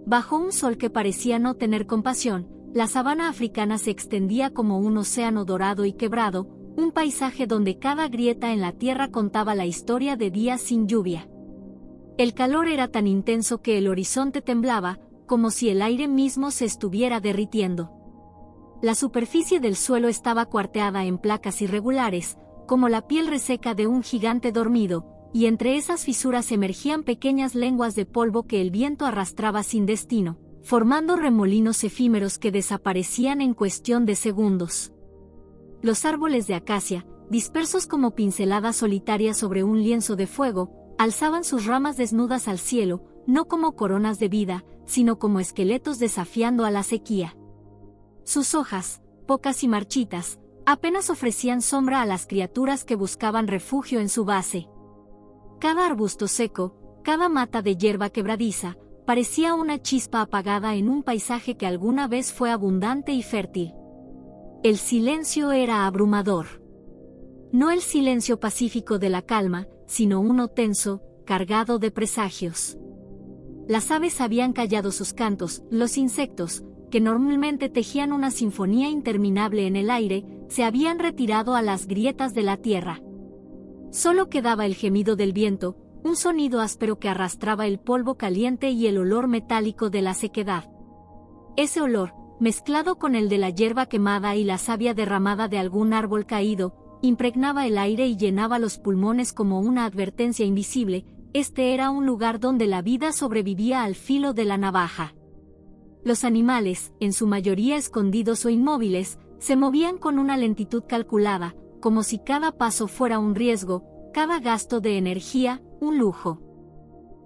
Bajo un sol que parecía no tener compasión, la sabana africana se extendía como un océano dorado y quebrado, un paisaje donde cada grieta en la tierra contaba la historia de días sin lluvia. El calor era tan intenso que el horizonte temblaba, como si el aire mismo se estuviera derritiendo. La superficie del suelo estaba cuarteada en placas irregulares, como la piel reseca de un gigante dormido, y entre esas fisuras emergían pequeñas lenguas de polvo que el viento arrastraba sin destino, formando remolinos efímeros que desaparecían en cuestión de segundos. Los árboles de acacia, dispersos como pinceladas solitarias sobre un lienzo de fuego, alzaban sus ramas desnudas al cielo, no como coronas de vida, sino como esqueletos desafiando a la sequía. Sus hojas, pocas y marchitas, apenas ofrecían sombra a las criaturas que buscaban refugio en su base. Cada arbusto seco, cada mata de hierba quebradiza, parecía una chispa apagada en un paisaje que alguna vez fue abundante y fértil. El silencio era abrumador. No el silencio pacífico de la calma, sino uno tenso, cargado de presagios. Las aves habían callado sus cantos, los insectos, que normalmente tejían una sinfonía interminable en el aire, se habían retirado a las grietas de la tierra. Solo quedaba el gemido del viento, un sonido áspero que arrastraba el polvo caliente y el olor metálico de la sequedad. Ese olor, mezclado con el de la hierba quemada y la savia derramada de algún árbol caído, impregnaba el aire y llenaba los pulmones como una advertencia invisible. Este era un lugar donde la vida sobrevivía al filo de la navaja. Los animales, en su mayoría escondidos o inmóviles, se movían con una lentitud calculada, como si cada paso fuera un riesgo, cada gasto de energía, un lujo.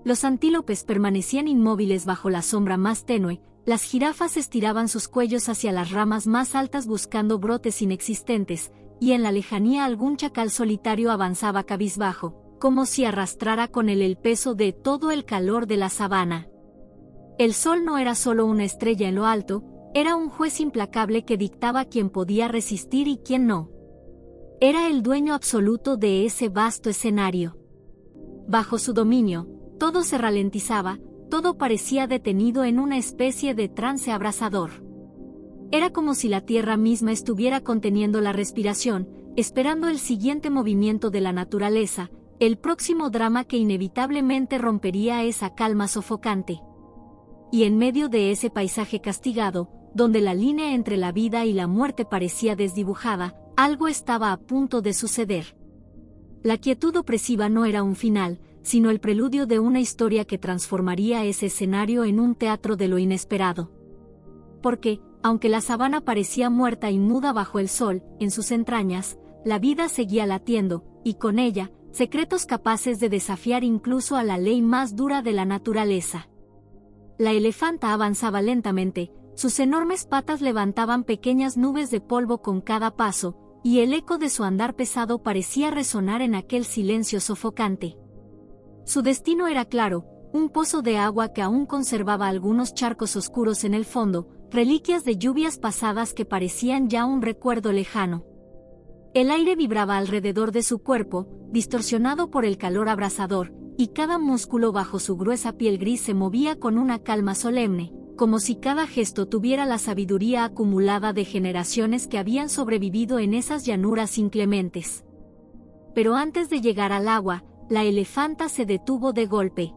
Los antílopes permanecían inmóviles bajo la sombra más tenue, las jirafas estiraban sus cuellos hacia las ramas más altas buscando brotes inexistentes, y en la lejanía algún chacal solitario avanzaba cabizbajo, como si arrastrara con él el peso de todo el calor de la sabana. El sol no era solo una estrella en lo alto, era un juez implacable que dictaba quién podía resistir y quién no. Era el dueño absoluto de ese vasto escenario. Bajo su dominio, todo se ralentizaba, todo parecía detenido en una especie de trance abrasador. Era como si la tierra misma estuviera conteniendo la respiración, esperando el siguiente movimiento de la naturaleza, el próximo drama que inevitablemente rompería esa calma sofocante. Y en medio de ese paisaje castigado, donde la línea entre la vida y la muerte parecía desdibujada, algo estaba a punto de suceder. La quietud opresiva no era un final, sino el preludio de una historia que transformaría ese escenario en un teatro de lo inesperado. Porque, aunque la sabana parecía muerta y muda bajo el sol, en sus entrañas, la vida seguía latiendo, y con ella, secretos capaces de desafiar incluso a la ley más dura de la naturaleza. La elefanta avanzaba lentamente, sus enormes patas levantaban pequeñas nubes de polvo con cada paso, y el eco de su andar pesado parecía resonar en aquel silencio sofocante. Su destino era claro, un pozo de agua que aún conservaba algunos charcos oscuros en el fondo, reliquias de lluvias pasadas que parecían ya un recuerdo lejano. El aire vibraba alrededor de su cuerpo, distorsionado por el calor abrasador, y cada músculo bajo su gruesa piel gris se movía con una calma solemne, como si cada gesto tuviera la sabiduría acumulada de generaciones que habían sobrevivido en esas llanuras inclementes. Pero antes de llegar al agua, la elefanta se detuvo de golpe.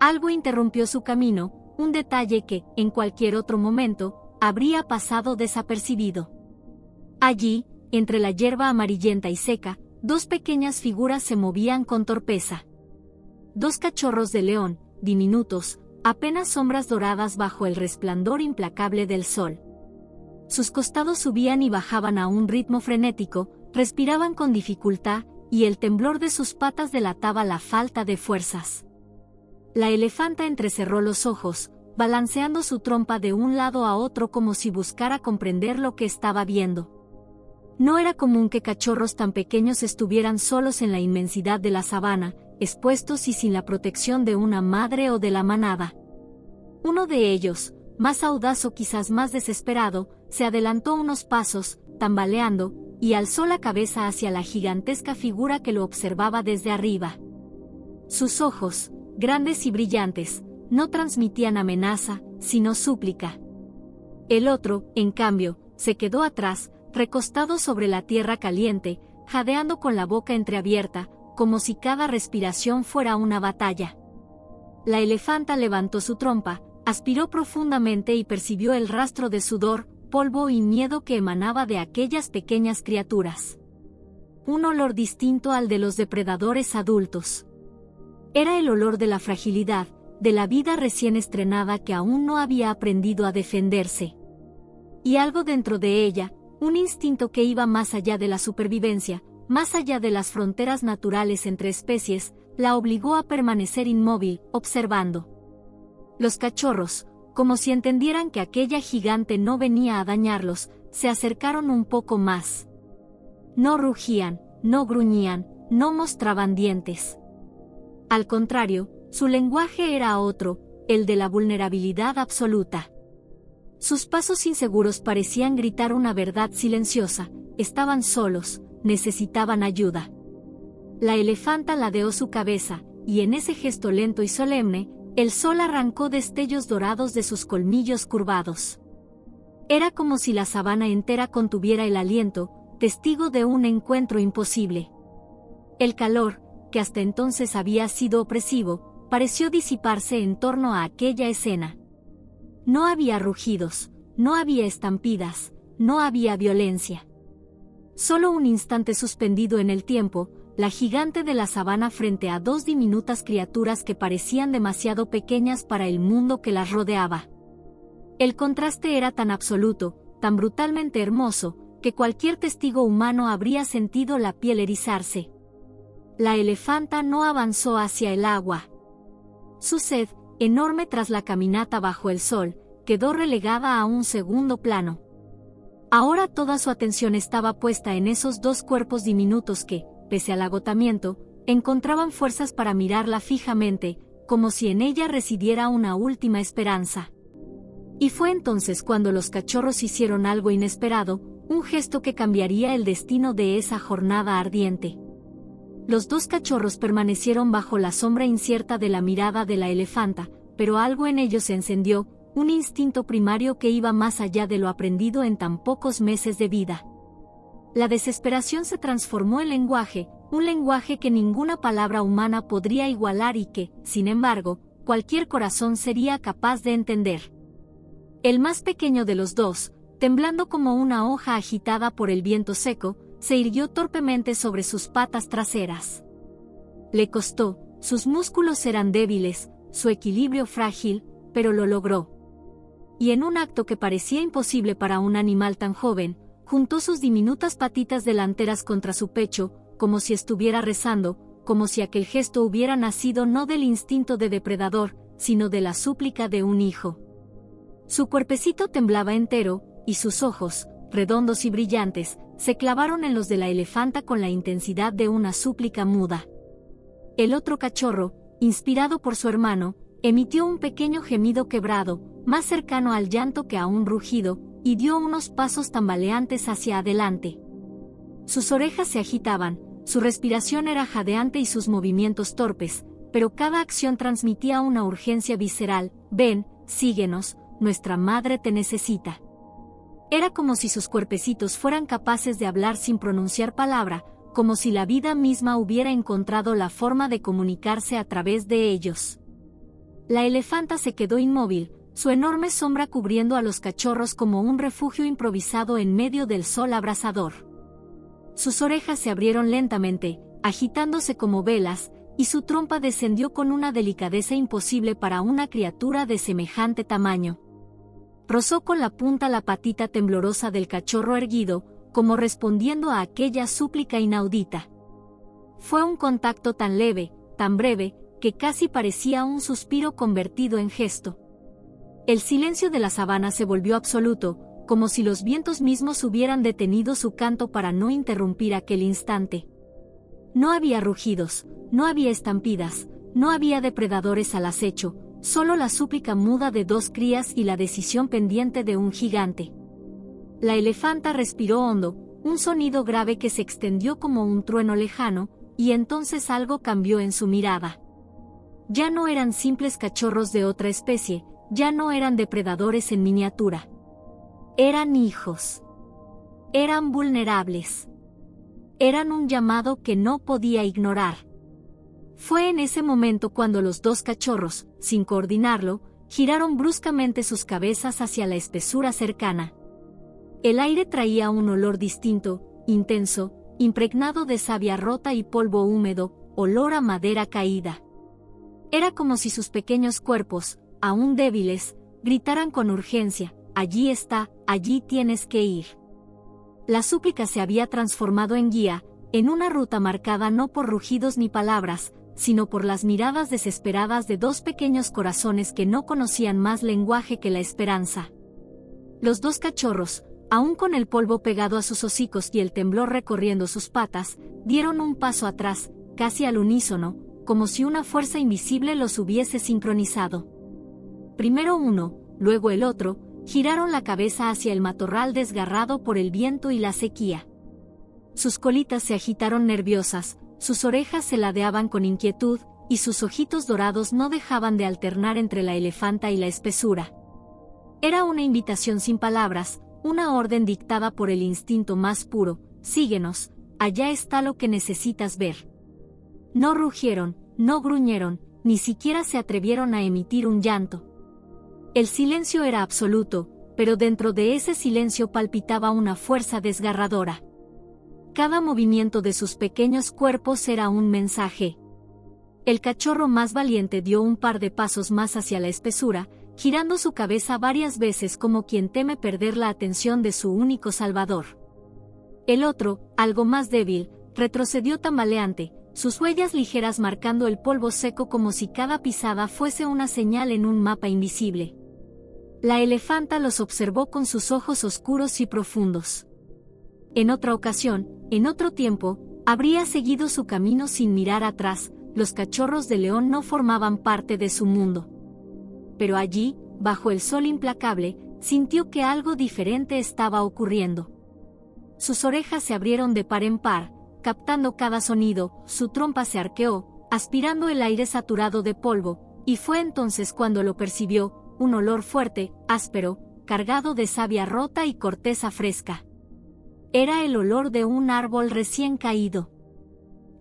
Algo interrumpió su camino, un detalle que, en cualquier otro momento, habría pasado desapercibido. Allí, entre la hierba amarillenta y seca, dos pequeñas figuras se movían con torpeza. Dos cachorros de león, diminutos, apenas sombras doradas bajo el resplandor implacable del sol. Sus costados subían y bajaban a un ritmo frenético, respiraban con dificultad, y el temblor de sus patas delataba la falta de fuerzas. La elefanta entrecerró los ojos, balanceando su trompa de un lado a otro como si buscara comprender lo que estaba viendo. No era común que cachorros tan pequeños estuvieran solos en la inmensidad de la sabana, expuestos y sin la protección de una madre o de la manada. Uno de ellos, más audaz o quizás más desesperado, se adelantó unos pasos, tambaleando, y alzó la cabeza hacia la gigantesca figura que lo observaba desde arriba. Sus ojos, grandes y brillantes, no transmitían amenaza, sino súplica. El otro, en cambio, se quedó atrás, recostado sobre la tierra caliente, jadeando con la boca entreabierta, como si cada respiración fuera una batalla. La elefanta levantó su trompa, aspiró profundamente y percibió el rastro de sudor, polvo y miedo que emanaba de aquellas pequeñas criaturas. Un olor distinto al de los depredadores adultos. Era el olor de la fragilidad, de la vida recién estrenada que aún no había aprendido a defenderse. Y algo dentro de ella, un instinto que iba más allá de la supervivencia, más allá de las fronteras naturales entre especies, la obligó a permanecer inmóvil, observando. Los cachorros, como si entendieran que aquella gigante no venía a dañarlos, se acercaron un poco más. No rugían, no gruñían, no mostraban dientes. Al contrario, su lenguaje era otro, el de la vulnerabilidad absoluta. Sus pasos inseguros parecían gritar una verdad silenciosa, estaban solos, necesitaban ayuda. La elefanta ladeó su cabeza, y en ese gesto lento y solemne, el sol arrancó destellos dorados de sus colmillos curvados. Era como si la sabana entera contuviera el aliento, testigo de un encuentro imposible. El calor, que hasta entonces había sido opresivo, pareció disiparse en torno a aquella escena. No había rugidos, no había estampidas, no había violencia. Solo un instante suspendido en el tiempo, la gigante de la sabana frente a dos diminutas criaturas que parecían demasiado pequeñas para el mundo que las rodeaba. El contraste era tan absoluto, tan brutalmente hermoso, que cualquier testigo humano habría sentido la piel erizarse. La elefanta no avanzó hacia el agua. Su sed, enorme tras la caminata bajo el sol, quedó relegada a un segundo plano. Ahora toda su atención estaba puesta en esos dos cuerpos diminutos que, pese al agotamiento, encontraban fuerzas para mirarla fijamente, como si en ella residiera una última esperanza. Y fue entonces cuando los cachorros hicieron algo inesperado, un gesto que cambiaría el destino de esa jornada ardiente. Los dos cachorros permanecieron bajo la sombra incierta de la mirada de la elefanta, pero algo en ellos se encendió, un instinto primario que iba más allá de lo aprendido en tan pocos meses de vida. La desesperación se transformó en lenguaje, un lenguaje que ninguna palabra humana podría igualar y que, sin embargo, cualquier corazón sería capaz de entender. El más pequeño de los dos, temblando como una hoja agitada por el viento seco, se irguió torpemente sobre sus patas traseras. Le costó, sus músculos eran débiles, su equilibrio frágil, pero lo logró. Y en un acto que parecía imposible para un animal tan joven, juntó sus diminutas patitas delanteras contra su pecho, como si estuviera rezando, como si aquel gesto hubiera nacido no del instinto de depredador, sino de la súplica de un hijo. Su cuerpecito temblaba entero, y sus ojos, redondos y brillantes, se clavaron en los de la elefanta con la intensidad de una súplica muda. El otro cachorro, inspirado por su hermano, emitió un pequeño gemido quebrado, más cercano al llanto que a un rugido, y dio unos pasos tambaleantes hacia adelante. Sus orejas se agitaban, su respiración era jadeante y sus movimientos torpes, pero cada acción transmitía una urgencia visceral: ven, síguenos, nuestra madre te necesita. Era como si sus cuerpecitos fueran capaces de hablar sin pronunciar palabra, como si la vida misma hubiera encontrado la forma de comunicarse a través de ellos. La elefanta se quedó inmóvil, su enorme sombra cubriendo a los cachorros como un refugio improvisado en medio del sol abrasador. Sus orejas se abrieron lentamente, agitándose como velas, y su trompa descendió con una delicadeza imposible para una criatura de semejante tamaño. Rozó con la punta la patita temblorosa del cachorro erguido, como respondiendo a aquella súplica inaudita. Fue un contacto tan leve, tan breve, que casi parecía un suspiro convertido en gesto. El silencio de la sabana se volvió absoluto, como si los vientos mismos hubieran detenido su canto para no interrumpir aquel instante. No había rugidos, no había estampidas, no había depredadores al acecho, solo la súplica muda de dos crías y la decisión pendiente de un gigante. La elefanta respiró hondo, un sonido grave que se extendió como un trueno lejano, y entonces algo cambió en su mirada. Ya no eran simples cachorros de otra especie, ya no eran depredadores en miniatura. Eran hijos. Eran vulnerables. Eran un llamado que no podía ignorar. Fue en ese momento cuando los dos cachorros, sin coordinarlo, giraron bruscamente sus cabezas hacia la espesura cercana. El aire traía un olor distinto, intenso, impregnado de savia rota y polvo húmedo, olor a madera caída. Era como si sus pequeños cuerpos, aún débiles, gritaran con urgencia: allí está, allí tienes que ir. La súplica se había transformado en guía, en una ruta marcada no por rugidos ni palabras, sino por las miradas desesperadas de dos pequeños corazones que no conocían más lenguaje que la esperanza. Los dos cachorros, aún con el polvo pegado a sus hocicos y el temblor recorriendo sus patas, dieron un paso atrás, casi al unísono, como si una fuerza invisible los hubiese sincronizado. Primero uno, luego el otro, giraron la cabeza hacia el matorral desgarrado por el viento y la sequía. Sus colitas se agitaron nerviosas, sus orejas se ladeaban con inquietud, y sus ojitos dorados no dejaban de alternar entre la elefanta y la espesura. Era una invitación sin palabras, una orden dictada por el instinto más puro: síguenos, allá está lo que necesitas ver. No rugieron, no gruñeron, ni siquiera se atrevieron a emitir un llanto. El silencio era absoluto, pero dentro de ese silencio palpitaba una fuerza desgarradora. Cada movimiento de sus pequeños cuerpos era un mensaje. El cachorro más valiente dio un par de pasos más hacia la espesura, girando su cabeza varias veces como quien teme perder la atención de su único salvador. El otro, algo más débil, retrocedió tambaleante, sus huellas ligeras marcando el polvo seco como si cada pisada fuese una señal en un mapa invisible. La elefanta los observó con sus ojos oscuros y profundos. En otra ocasión, en otro tiempo, habría seguido su camino sin mirar atrás. Los cachorros de león no formaban parte de su mundo. Pero allí, bajo el sol implacable, sintió que algo diferente estaba ocurriendo. Sus orejas se abrieron de par en par, captando cada sonido, su trompa se arqueó, aspirando el aire saturado de polvo, y fue entonces cuando lo percibió: un olor fuerte, áspero, cargado de savia rota y corteza fresca. Era el olor de un árbol recién caído.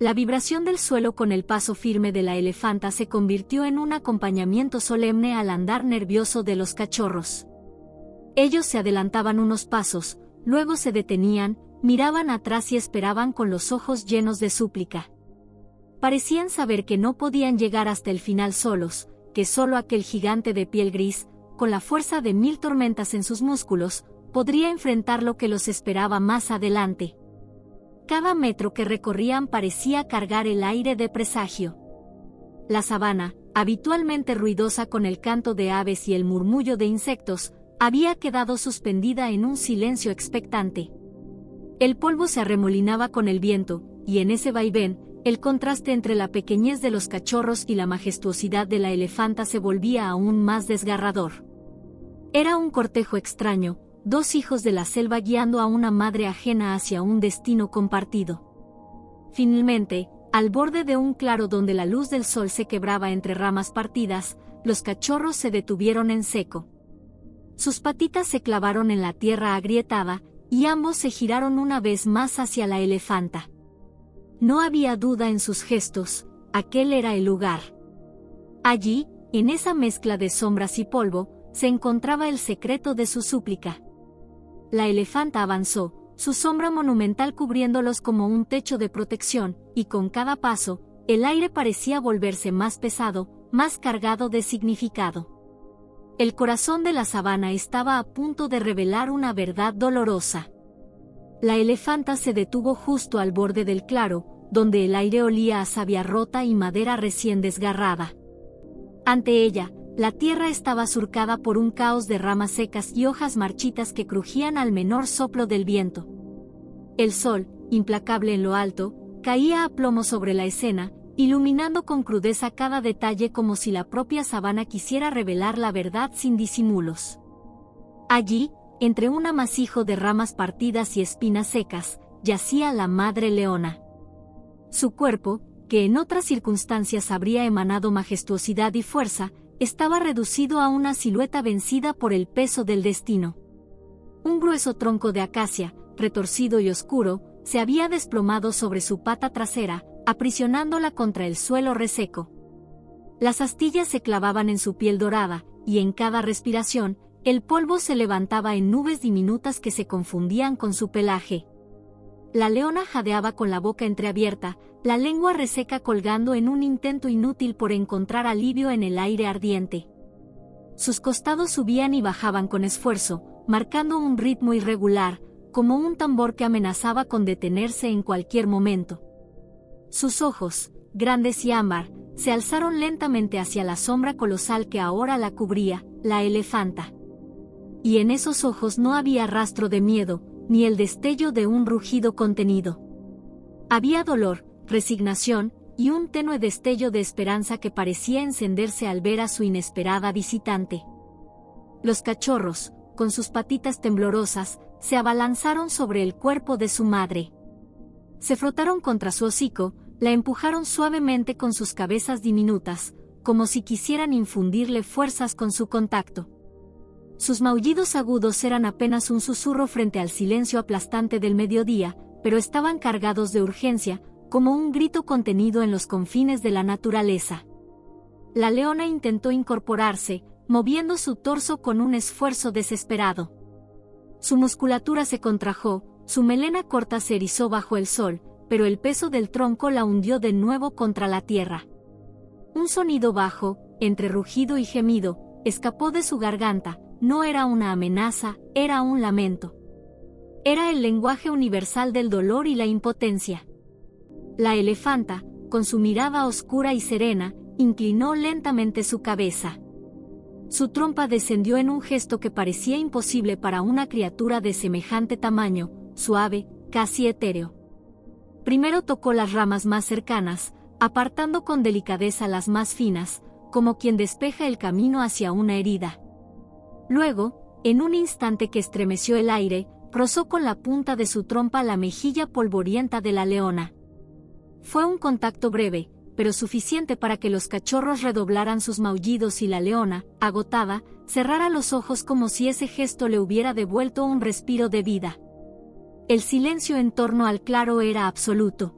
La vibración del suelo con el paso firme de la elefanta se convirtió en un acompañamiento solemne al andar nervioso de los cachorros. Ellos se adelantaban unos pasos, luego se detenían, miraban atrás y esperaban con los ojos llenos de súplica. Parecían saber que no podían llegar hasta el final solos, que solo aquel gigante de piel gris, con la fuerza de 1000 tormentas en sus músculos, podría enfrentar lo que los esperaba más adelante. Cada metro que recorrían parecía cargar el aire de presagio. La sabana, habitualmente ruidosa con el canto de aves y el murmullo de insectos, había quedado suspendida en un silencio expectante. El polvo se arremolinaba con el viento, y en ese vaivén, el contraste entre la pequeñez de los cachorros y la majestuosidad de la elefanta se volvía aún más desgarrador. Era un cortejo extraño, dos hijos de la selva guiando a una madre ajena hacia un destino compartido. Finalmente, al borde de un claro donde la luz del sol se quebraba entre ramas partidas, los cachorros se detuvieron en seco. Sus patitas se clavaron en la tierra agrietada, y ambos se giraron una vez más hacia la elefanta. No había duda en sus gestos, aquel era el lugar. Allí, en esa mezcla de sombras y polvo, se encontraba el secreto de su súplica. La elefanta avanzó, su sombra monumental cubriéndolos como un techo de protección, y con cada paso, el aire parecía volverse más pesado, más cargado de significado. El corazón de la sabana estaba a punto de revelar una verdad dolorosa. La elefanta se detuvo justo al borde del claro, donde el aire olía a savia rota y madera recién desgarrada. Ante ella, la tierra estaba surcada por un caos de ramas secas y hojas marchitas que crujían al menor soplo del viento. El sol, implacable en lo alto, caía a plomo sobre la escena, iluminando con crudeza cada detalle como si la propia sabana quisiera revelar la verdad sin disimulos. Allí, entre un amasijo de ramas partidas y espinas secas, yacía la madre leona. Su cuerpo, que en otras circunstancias habría emanado majestuosidad y fuerza, estaba reducido a una silueta vencida por el peso del destino. Un grueso tronco de acacia, retorcido y oscuro, se había desplomado sobre su pata trasera, aprisionándola contra el suelo reseco. Las astillas se clavaban en su piel dorada, y en cada respiración, el polvo se levantaba en nubes diminutas que se confundían con su pelaje. La leona jadeaba con la boca entreabierta, la lengua reseca colgando en un intento inútil por encontrar alivio en el aire ardiente. Sus costados subían y bajaban con esfuerzo, marcando un ritmo irregular, como un tambor que amenazaba con detenerse en cualquier momento. Sus ojos, grandes y ámbar, se alzaron lentamente hacia la sombra colosal que ahora la cubría, la elefanta. Y en esos ojos no había rastro de miedo, ni el destello de un rugido contenido. Había dolor, resignación, y un tenue destello de esperanza que parecía encenderse al ver a su inesperada visitante. Los cachorros, con sus patitas temblorosas, se abalanzaron sobre el cuerpo de su madre. Se frotaron contra su hocico, la empujaron suavemente con sus cabezas diminutas, como si quisieran infundirle fuerzas con su contacto. Sus maullidos agudos eran apenas un susurro frente al silencio aplastante del mediodía, pero estaban cargados de urgencia, como un grito contenido en los confines de la naturaleza. La leona intentó incorporarse, moviendo su torso con un esfuerzo desesperado. Su musculatura se contrajo, su melena corta se erizó bajo el sol, pero el peso del tronco la hundió de nuevo contra la tierra. Un sonido bajo, entre rugido y gemido, escapó de su garganta. No era una amenaza, era un lamento. Era el lenguaje universal del dolor y la impotencia. La elefanta, con su mirada oscura y serena, inclinó lentamente su cabeza. Su trompa descendió en un gesto que parecía imposible para una criatura de semejante tamaño, suave, casi etéreo. Primero tocó las ramas más cercanas, apartando con delicadeza las más finas, como quien despeja el camino hacia una herida. Luego, en un instante que estremeció el aire, rozó con la punta de su trompa la mejilla polvorienta de la leona. Fue un contacto breve, pero suficiente para que los cachorros redoblaran sus maullidos y la leona, agotada, cerrara los ojos como si ese gesto le hubiera devuelto un respiro de vida. El silencio en torno al claro era absoluto.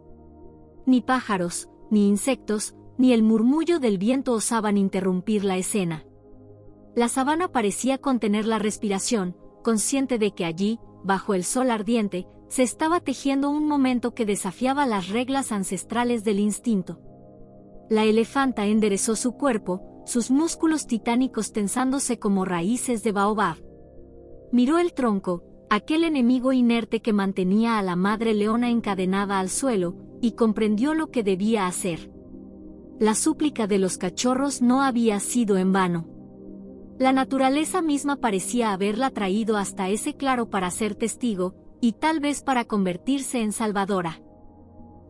Ni pájaros, ni insectos, ni el murmullo del viento osaban interrumpir la escena. La sabana parecía contener la respiración, consciente de que allí, bajo el sol ardiente, se estaba tejiendo un momento que desafiaba las reglas ancestrales del instinto. La elefanta enderezó su cuerpo, sus músculos titánicos tensándose como raíces de baobab. Miró el tronco, aquel enemigo inerte que mantenía a la madre leona encadenada al suelo, y comprendió lo que debía hacer. La súplica de los cachorros no había sido en vano. La naturaleza misma parecía haberla traído hasta ese claro para ser testigo, y tal vez para convertirse en salvadora.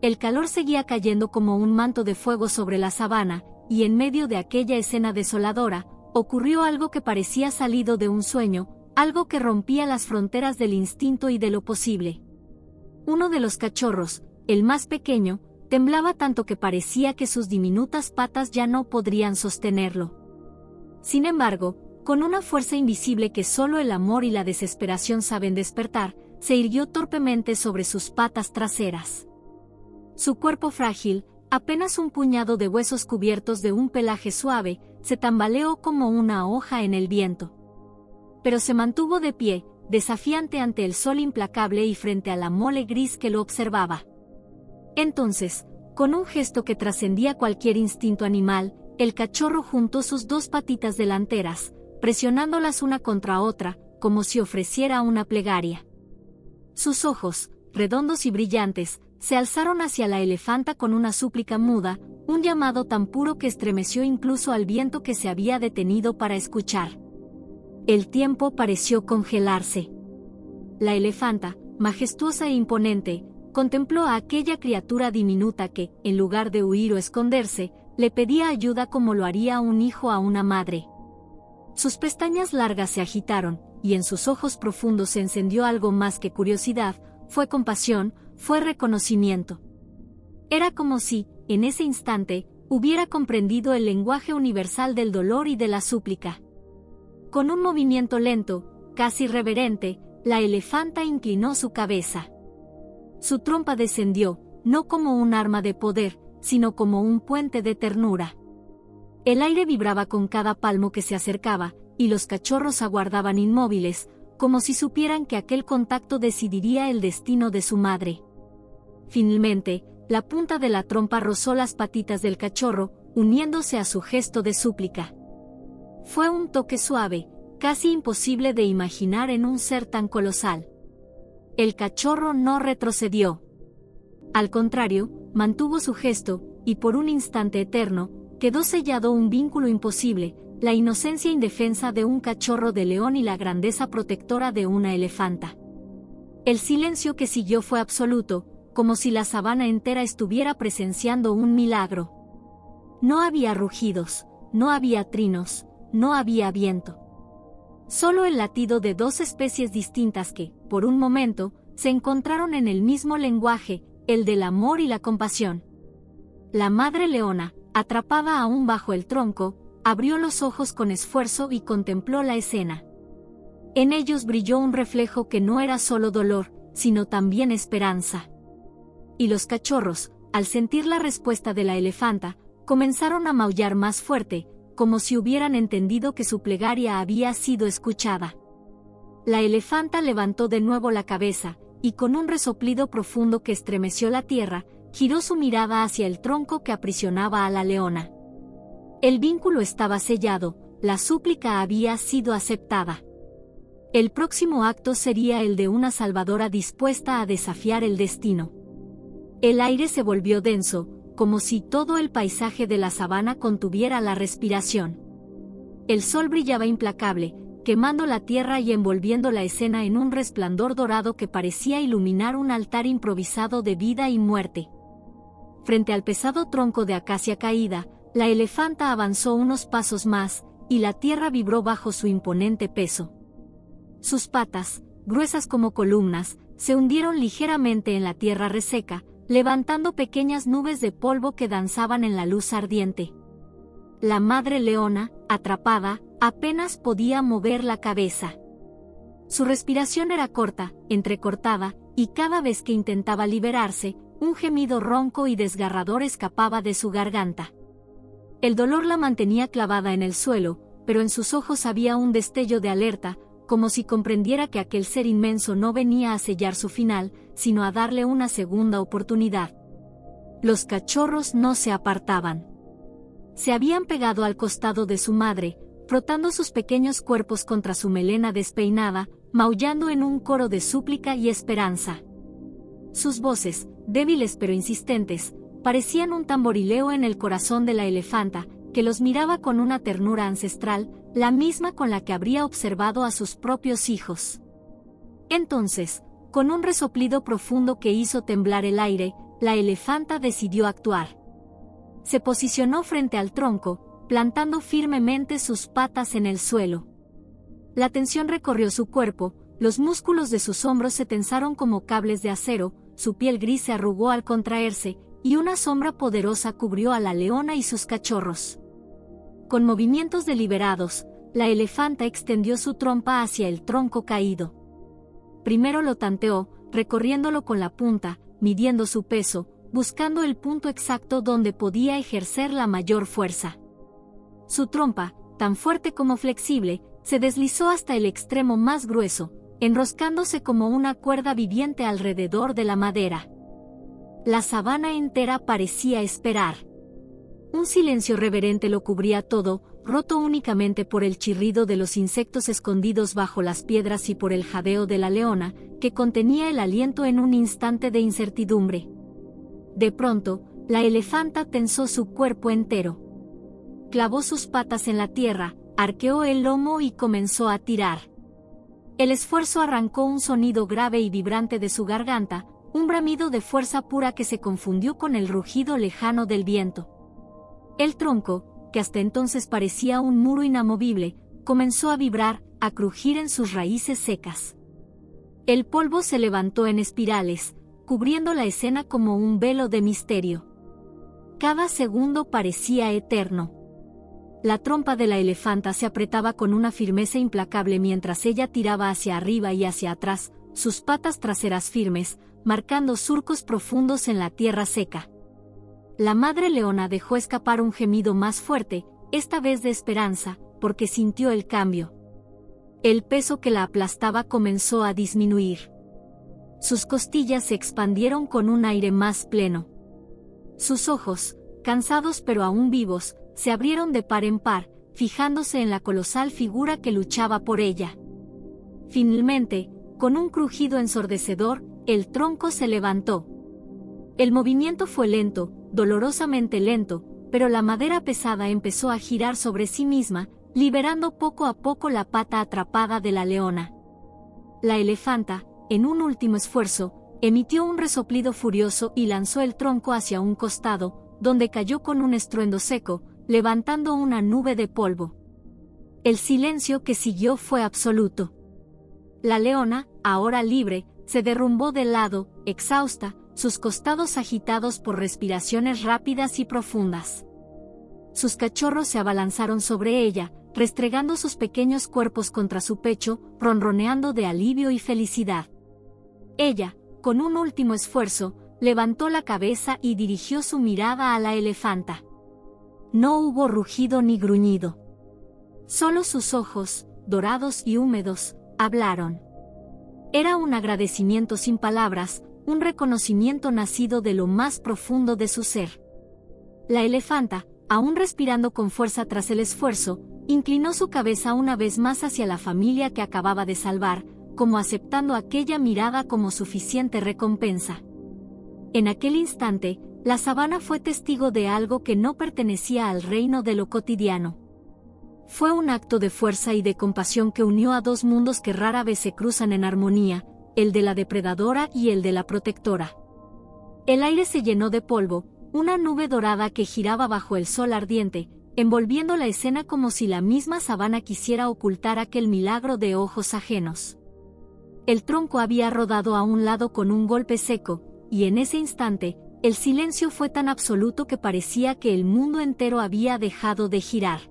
El calor seguía cayendo como un manto de fuego sobre la sabana, y en medio de aquella escena desoladora, ocurrió algo que parecía salido de un sueño, algo que rompía las fronteras del instinto y de lo posible. Uno de los cachorros, el más pequeño, temblaba tanto que parecía que sus diminutas patas ya no podrían sostenerlo. Sin embargo, con una fuerza invisible que solo el amor y la desesperación saben despertar, se irguió torpemente sobre sus patas traseras. Su cuerpo frágil, apenas un puñado de huesos cubiertos de un pelaje suave, se tambaleó como una hoja en el viento. Pero se mantuvo de pie, desafiante ante el sol implacable y frente a la mole gris que lo observaba. Entonces, con un gesto que trascendía cualquier instinto animal, el cachorro juntó sus dos patitas delanteras, presionándolas una contra otra, como si ofreciera una plegaria. Sus ojos, redondos y brillantes, se alzaron hacia la elefanta con una súplica muda, un llamado tan puro que estremeció incluso al viento que se había detenido para escuchar. El tiempo pareció congelarse. La elefanta, majestuosa e imponente, contempló a aquella criatura diminuta que, en lugar de huir o esconderse, le pedía ayuda como lo haría un hijo a una madre. Sus pestañas largas se agitaron, y en sus ojos profundos se encendió algo más que curiosidad, fue compasión, fue reconocimiento. Era como si, en ese instante, hubiera comprendido el lenguaje universal del dolor y de la súplica. Con un movimiento lento, casi reverente, la elefanta inclinó su cabeza. Su trompa descendió, no como un arma de poder, sino como un puente de ternura. El aire vibraba con cada palmo que se acercaba, y los cachorros aguardaban inmóviles, como si supieran que aquel contacto decidiría el destino de su madre. Finalmente, la punta de la trompa rozó las patitas del cachorro, uniéndose a su gesto de súplica. Fue un toque suave, casi imposible de imaginar en un ser tan colosal. El cachorro no retrocedió. Al contrario, mantuvo su gesto, y por un instante eterno, quedó sellado un vínculo imposible, la inocencia indefensa de un cachorro de león y la grandeza protectora de una elefanta. El silencio que siguió fue absoluto, como si la sabana entera estuviera presenciando un milagro. No había rugidos, no había trinos, no había viento. Solo el latido de dos especies distintas que, por un momento, se encontraron en el mismo lenguaje, el del amor y la compasión. La madre leona, atrapada aún bajo el tronco, abrió los ojos con esfuerzo y contempló la escena. En ellos brilló un reflejo que no era solo dolor, sino también esperanza. Y los cachorros, al sentir la respuesta de la elefanta, comenzaron a maullar más fuerte, como si hubieran entendido que su plegaria había sido escuchada. La elefanta levantó de nuevo la cabeza, y con un resoplido profundo que estremeció la tierra, giró su mirada hacia el tronco que aprisionaba a la leona. El vínculo estaba sellado, la súplica había sido aceptada. El próximo acto sería el de una salvadora dispuesta a desafiar el destino. El aire se volvió denso, como si todo el paisaje de la sabana contuviera la respiración. El sol brillaba implacable, quemando la tierra y envolviendo la escena en un resplandor dorado que parecía iluminar un altar improvisado de vida y muerte. Frente al pesado tronco de acacia caída, la elefanta avanzó unos pasos más, y la tierra vibró bajo su imponente peso. Sus patas, gruesas como columnas, se hundieron ligeramente en la tierra reseca, levantando pequeñas nubes de polvo que danzaban en la luz ardiente. La madre leona, atrapada, apenas podía mover la cabeza. Su respiración era corta, entrecortada, y cada vez que intentaba liberarse, un gemido ronco y desgarrador escapaba de su garganta. El dolor la mantenía clavada en el suelo, pero en sus ojos había un destello de alerta, como si comprendiera que aquel ser inmenso no venía a sellar su final, sino a darle una segunda oportunidad. Los cachorros no se apartaban. Se habían pegado al costado de su madre, frotando sus pequeños cuerpos contra su melena despeinada, maullando en un coro de súplica y esperanza. Sus voces, débiles pero insistentes, parecían un tamborileo en el corazón de la elefanta, que los miraba con una ternura ancestral, la misma con la que habría observado a sus propios hijos. Entonces, con un resoplido profundo que hizo temblar el aire, la elefanta decidió actuar. Se posicionó frente al tronco, plantando firmemente sus patas en el suelo. La tensión recorrió su cuerpo, los músculos de sus hombros se tensaron como cables de acero, su piel gris se arrugó al contraerse, y una sombra poderosa cubrió a la leona y sus cachorros. Con movimientos deliberados, la elefanta extendió su trompa hacia el tronco caído. Primero lo tanteó, recorriéndolo con la punta, midiendo su peso, buscando el punto exacto donde podía ejercer la mayor fuerza. Su trompa, tan fuerte como flexible, se deslizó hasta el extremo más grueso, enroscándose como una cuerda viviente alrededor de la madera. La sabana entera parecía esperar. Un silencio reverente lo cubría todo, roto únicamente por el chirrido de los insectos escondidos bajo las piedras y por el jadeo de la leona, que contenía el aliento en un instante de incertidumbre. De pronto, la elefanta tensó su cuerpo entero. Clavó sus patas en la tierra, arqueó el lomo y comenzó a tirar. El esfuerzo arrancó un sonido grave y vibrante de su garganta, un bramido de fuerza pura que se confundió con el rugido lejano del viento. El tronco, que hasta entonces parecía un muro inamovible, comenzó a vibrar, a crujir en sus raíces secas. El polvo se levantó en espirales, cubriendo la escena como un velo de misterio. Cada segundo parecía eterno. La trompa de la elefanta se apretaba con una firmeza implacable mientras ella tiraba hacia arriba y hacia atrás, sus patas traseras firmes, marcando surcos profundos en la tierra seca. La madre leona dejó escapar un gemido más fuerte, esta vez de esperanza, porque sintió el cambio. El peso que la aplastaba comenzó a disminuir. Sus costillas se expandieron con un aire más pleno. Sus ojos, cansados pero aún vivos, se abrieron de par en par, fijándose en la colosal figura que luchaba por ella. Finalmente, con un crujido ensordecedor, el tronco se levantó. El movimiento fue lento, dolorosamente lento, pero la madera pesada empezó a girar sobre sí misma, liberando poco a poco la pata atrapada de la leona. La elefanta, en un último esfuerzo, emitió un resoplido furioso y lanzó el tronco hacia un costado, donde cayó con un estruendo seco, levantando una nube de polvo. El silencio que siguió fue absoluto. La leona, ahora libre, se derrumbó de lado, exhausta, sus costados agitados por respiraciones rápidas y profundas. Sus cachorros se abalanzaron sobre ella, restregando sus pequeños cuerpos contra su pecho, ronroneando de alivio y felicidad. Ella, con un último esfuerzo, levantó la cabeza y dirigió su mirada a la elefanta. No hubo rugido ni gruñido. Solo sus ojos, dorados y húmedos, hablaron. Era un agradecimiento sin palabras, un reconocimiento nacido de lo más profundo de su ser. La elefanta, aún respirando con fuerza tras el esfuerzo, inclinó su cabeza una vez más hacia la familia que acababa de salvar, como aceptando aquella mirada como suficiente recompensa. En aquel instante, la sabana fue testigo de algo que no pertenecía al reino de lo cotidiano. Fue un acto de fuerza y de compasión que unió a dos mundos que rara vez se cruzan en armonía, el de la depredadora y el de la protectora. El aire se llenó de polvo, una nube dorada que giraba bajo el sol ardiente, envolviendo la escena como si la misma sabana quisiera ocultar aquel milagro de ojos ajenos. El tronco había rodado a un lado con un golpe seco, y en ese instante, el silencio fue tan absoluto que parecía que el mundo entero había dejado de girar.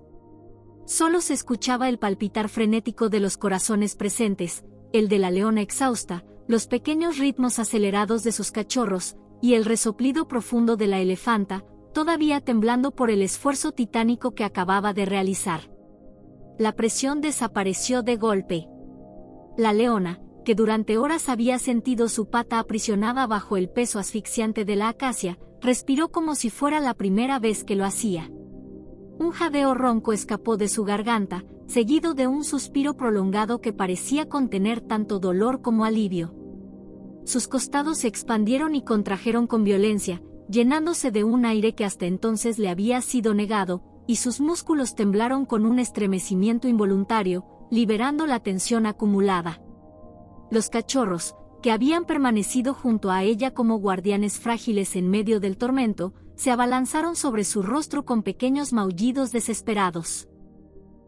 Solo se escuchaba el palpitar frenético de los corazones presentes, el de la leona exhausta, los pequeños ritmos acelerados de sus cachorros, y el resoplido profundo de la elefanta, todavía temblando por el esfuerzo titánico que acababa de realizar. La presión desapareció de golpe. La leona, que durante horas había sentido su pata aprisionada bajo el peso asfixiante de la acacia, respiró como si fuera la primera vez que lo hacía. Un jadeo ronco escapó de su garganta, seguido de un suspiro prolongado que parecía contener tanto dolor como alivio. Sus costados se expandieron y contrajeron con violencia, llenándose de un aire que hasta entonces le había sido negado, y sus músculos temblaron con un estremecimiento involuntario, liberando la tensión acumulada. Los cachorros, que habían permanecido junto a ella como guardianes frágiles en medio del tormento, se abalanzaron sobre su rostro con pequeños maullidos desesperados.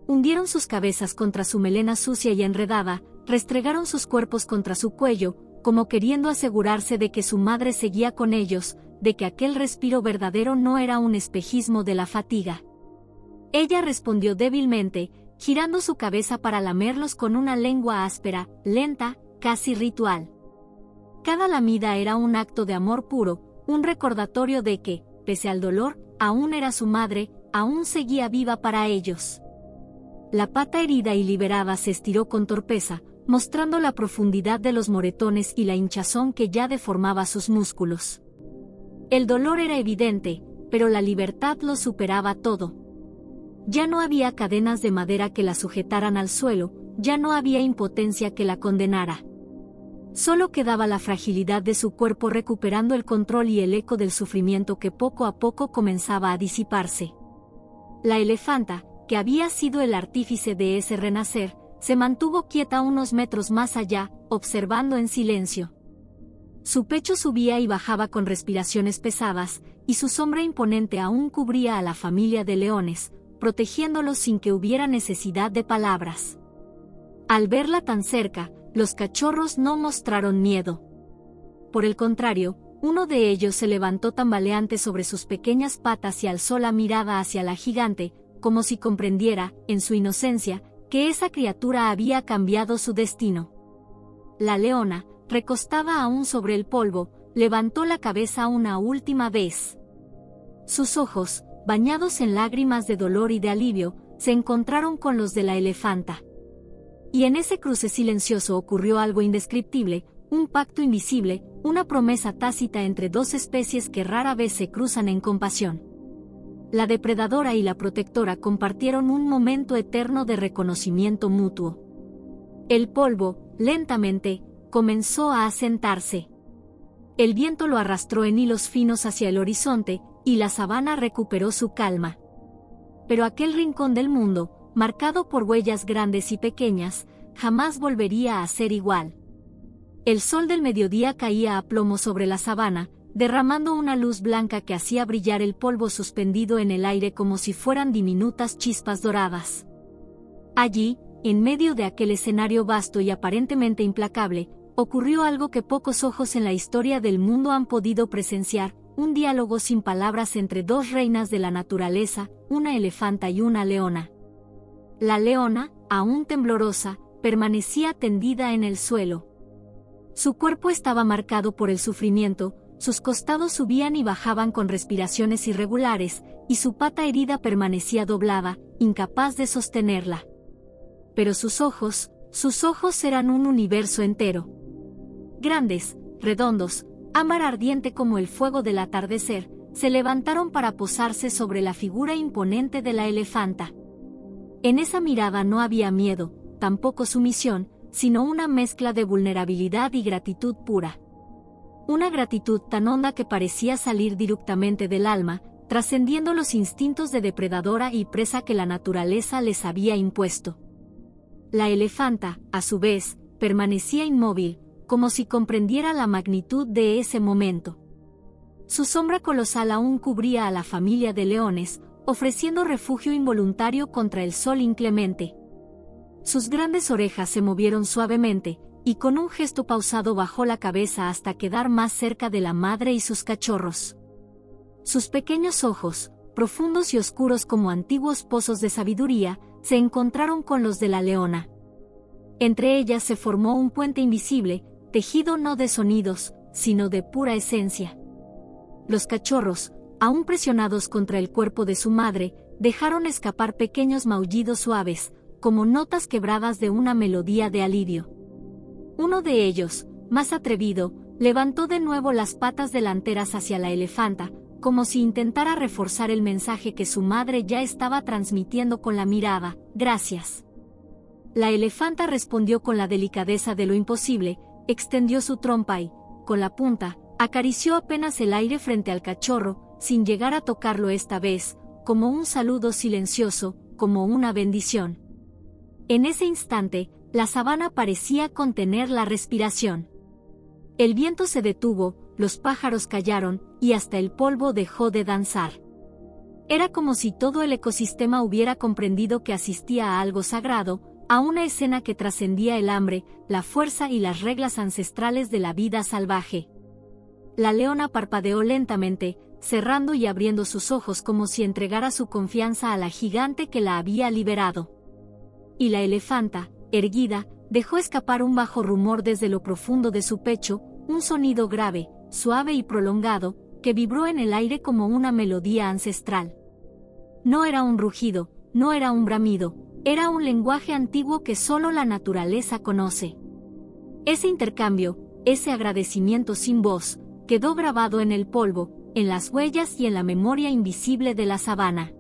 Hundieron sus cabezas contra su melena sucia y enredada, restregaron sus cuerpos contra su cuello, como queriendo asegurarse de que su madre seguía con ellos, de que aquel respiro verdadero no era un espejismo de la fatiga. Ella respondió débilmente, girando su cabeza para lamerlos con una lengua áspera, lenta, casi ritual. Cada lamida era un acto de amor puro, un recordatorio de que, pese al dolor, aún era su madre, aún seguía viva para ellos. La pata herida y liberada se estiró con torpeza, mostrando la profundidad de los moretones y la hinchazón que ya deformaba sus músculos. El dolor era evidente, pero la libertad lo superaba todo. Ya no había cadenas de madera que la sujetaran al suelo, ya no había impotencia que la condenara. Solo quedaba la fragilidad de su cuerpo recuperando el control y el eco del sufrimiento que poco a poco comenzaba a disiparse. La elefanta, que había sido el artífice de ese renacer, se mantuvo quieta unos metros más allá, observando en silencio. Su pecho subía y bajaba con respiraciones pesadas, y su sombra imponente aún cubría a la familia de leones, protegiéndolos sin que hubiera necesidad de palabras. Al verla tan cerca, los cachorros no mostraron miedo. Por el contrario, Uno de ellos se levantó tambaleante sobre sus pequeñas patas y alzó la mirada hacia la gigante, como si comprendiera, en su inocencia, que esa criatura había cambiado su destino. La leona, recostada aún sobre el polvo, levantó la cabeza una última vez. Sus ojos, bañados en lágrimas de dolor y de alivio, se encontraron con los de la elefanta. Y en ese cruce silencioso ocurrió algo indescriptible, un pacto invisible, una promesa tácita entre dos especies que rara vez se cruzan en compasión. La depredadora y la protectora compartieron un momento eterno de reconocimiento mutuo. El polvo, lentamente, comenzó a asentarse. El viento lo arrastró en hilos finos hacia el horizonte, y la sabana recuperó su calma. Pero aquel rincón del mundo, marcado por huellas grandes y pequeñas, jamás volvería a ser igual. El sol del mediodía caía a plomo sobre la sabana, derramando una luz blanca que hacía brillar el polvo suspendido en el aire como si fueran diminutas chispas doradas. Allí, en medio de aquel escenario vasto y aparentemente implacable, ocurrió algo que pocos ojos en la historia del mundo han podido presenciar, un diálogo sin palabras entre dos reinas de la naturaleza, una elefanta y una leona. La leona, aún temblorosa, permanecía tendida en el suelo. Su cuerpo estaba marcado por el sufrimiento, sus costados subían y bajaban con respiraciones irregulares, y su pata herida permanecía doblada, incapaz de sostenerla. Pero sus ojos eran un universo entero. Grandes, redondos, ámbar ardiente como el fuego del atardecer, se levantaron para posarse sobre la figura imponente de la elefanta. En esa mirada no había miedo, tampoco sumisión, sino una mezcla de vulnerabilidad y gratitud pura. Una gratitud tan honda que parecía salir directamente del alma, trascendiendo los instintos de depredadora y presa que la naturaleza les había impuesto. La elefanta, a su vez, permanecía inmóvil, como si comprendiera la magnitud de ese momento. Su sombra colosal aún cubría a la familia de leones, ofreciendo refugio involuntario contra el sol inclemente. Sus grandes orejas se movieron suavemente, y con un gesto pausado bajó la cabeza hasta quedar más cerca de la madre y sus cachorros. Sus pequeños ojos, profundos y oscuros como antiguos pozos de sabiduría, se encontraron con los de la leona. Entre ellas se formó un puente invisible, tejido no de sonidos, sino de pura esencia. Los cachorros, aún presionados contra el cuerpo de su madre, dejaron escapar pequeños maullidos suaves, como notas quebradas de una melodía de alivio. Uno de ellos, más atrevido, levantó de nuevo las patas delanteras hacia la elefanta, como si intentara reforzar el mensaje que su madre ya estaba transmitiendo con la mirada: «Gracias». La elefanta respondió con la delicadeza de lo imposible, extendió su trompa y, con la punta, acarició apenas el aire frente al cachorro, sin llegar a tocarlo esta vez, como un saludo silencioso, como una bendición. En ese instante, la sabana parecía contener la respiración. El viento se detuvo, los pájaros callaron, y hasta el polvo dejó de danzar. Era como si todo el ecosistema hubiera comprendido que asistía a algo sagrado, a una escena que trascendía el hambre, la fuerza y las reglas ancestrales de la vida salvaje. La leona parpadeó lentamente, cerrando y abriendo sus ojos como si entregara su confianza a la gigante que la había liberado. Y la elefanta, erguida, dejó escapar un bajo rumor desde lo profundo de su pecho, un sonido grave, suave y prolongado, que vibró en el aire como una melodía ancestral. No era un rugido, no era un bramido, era un lenguaje antiguo que solo la naturaleza conoce. Ese intercambio, ese agradecimiento sin voz, quedó grabado en el polvo, en las huellas y en la memoria invisible de la sabana.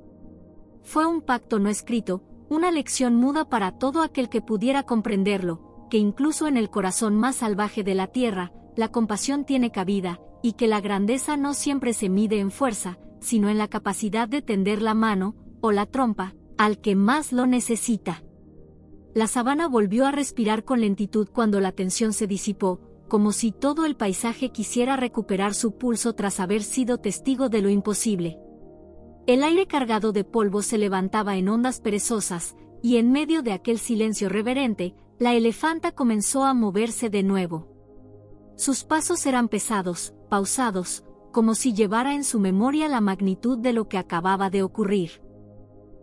Fue un pacto no escrito, una lección muda para todo aquel que pudiera comprenderlo, que incluso en el corazón más salvaje de la tierra, la compasión tiene cabida, y que la grandeza no siempre se mide en fuerza, sino en la capacidad de tender la mano, o la trompa, al que más lo necesita. La sabana volvió a respirar con lentitud cuando la tensión se disipó, como si todo el paisaje quisiera recuperar su pulso tras haber sido testigo de lo imposible. El aire cargado de polvo se levantaba en ondas perezosas, y en medio de aquel silencio reverente, la elefanta comenzó a moverse de nuevo. Sus pasos eran pesados, pausados, como si llevara en su memoria la magnitud de lo que acababa de ocurrir.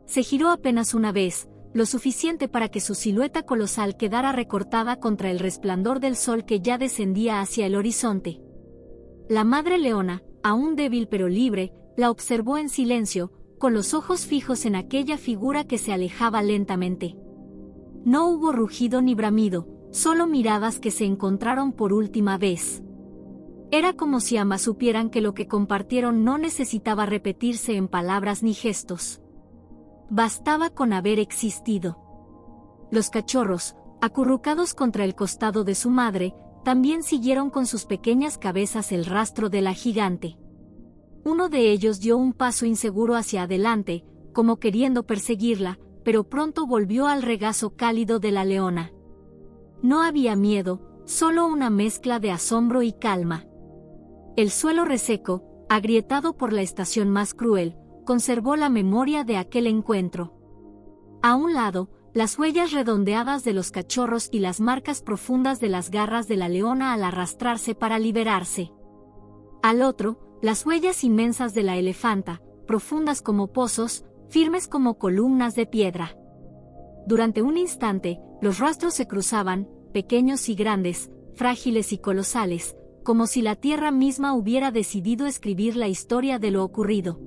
Se giró apenas una vez, lo suficiente para que su silueta colosal quedara recortada contra el resplandor del sol que ya descendía hacia el horizonte. La madre leona, aún débil pero libre, la observó en silencio, con los ojos fijos en aquella figura que se alejaba lentamente. No hubo rugido ni bramido, solo miradas que se encontraron por última vez. Era como si ambas supieran que lo que compartieron no necesitaba repetirse en palabras ni gestos. Bastaba con haber existido. Los cachorros, acurrucados contra el costado de su madre, también siguieron con sus pequeñas cabezas el rastro de la gigante. Uno de ellos dio un paso inseguro hacia adelante, como queriendo perseguirla, pero pronto volvió al regazo cálido de la leona. No había miedo, solo una mezcla de asombro y calma. El suelo reseco, agrietado por la estación más cruel, conservó la memoria de aquel encuentro. A un lado, las huellas redondeadas de los cachorros y las marcas profundas de las garras de la leona al arrastrarse para liberarse. Al otro, las huellas inmensas de la elefanta, profundas como pozos, firmes como columnas de piedra. Durante un instante, los rastros se cruzaban, pequeños y grandes, frágiles y colosales, como si la tierra misma hubiera decidido escribir la historia de lo ocurrido.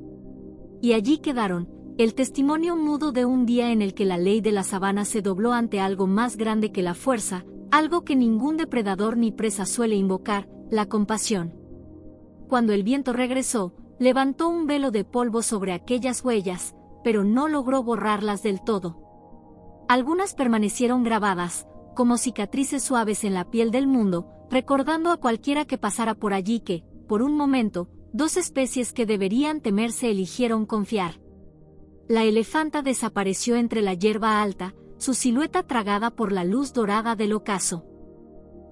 Y allí quedaron, el testimonio mudo de un día en el que la ley de la sabana se dobló ante algo más grande que la fuerza, algo que ningún depredador ni presa suele invocar, la compasión. Cuando el viento regresó, levantó un velo de polvo sobre aquellas huellas, pero no logró borrarlas del todo. Algunas permanecieron grabadas, como cicatrices suaves en la piel del mundo, recordando a cualquiera que pasara por allí que, por un momento, dos especies que deberían temerse eligieron confiar. La elefanta desapareció entre la hierba alta, su silueta tragada por la luz dorada del ocaso.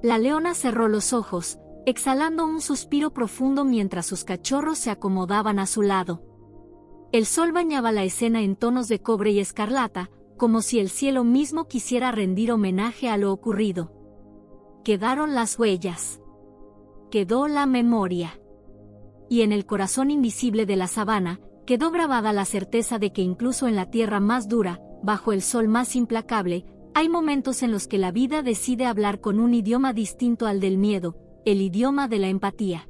La leona cerró los ojos, exhalando un suspiro profundo mientras sus cachorros se acomodaban a su lado. El sol bañaba la escena en tonos de cobre y escarlata, como si el cielo mismo quisiera rendir homenaje a lo ocurrido. Quedaron las huellas. Quedó la memoria. Y en el corazón invisible de la sabana, quedó grabada la certeza de que incluso en la tierra más dura, bajo el sol más implacable, hay momentos en los que la vida decide hablar con un idioma distinto al del miedo, el idioma de la empatía.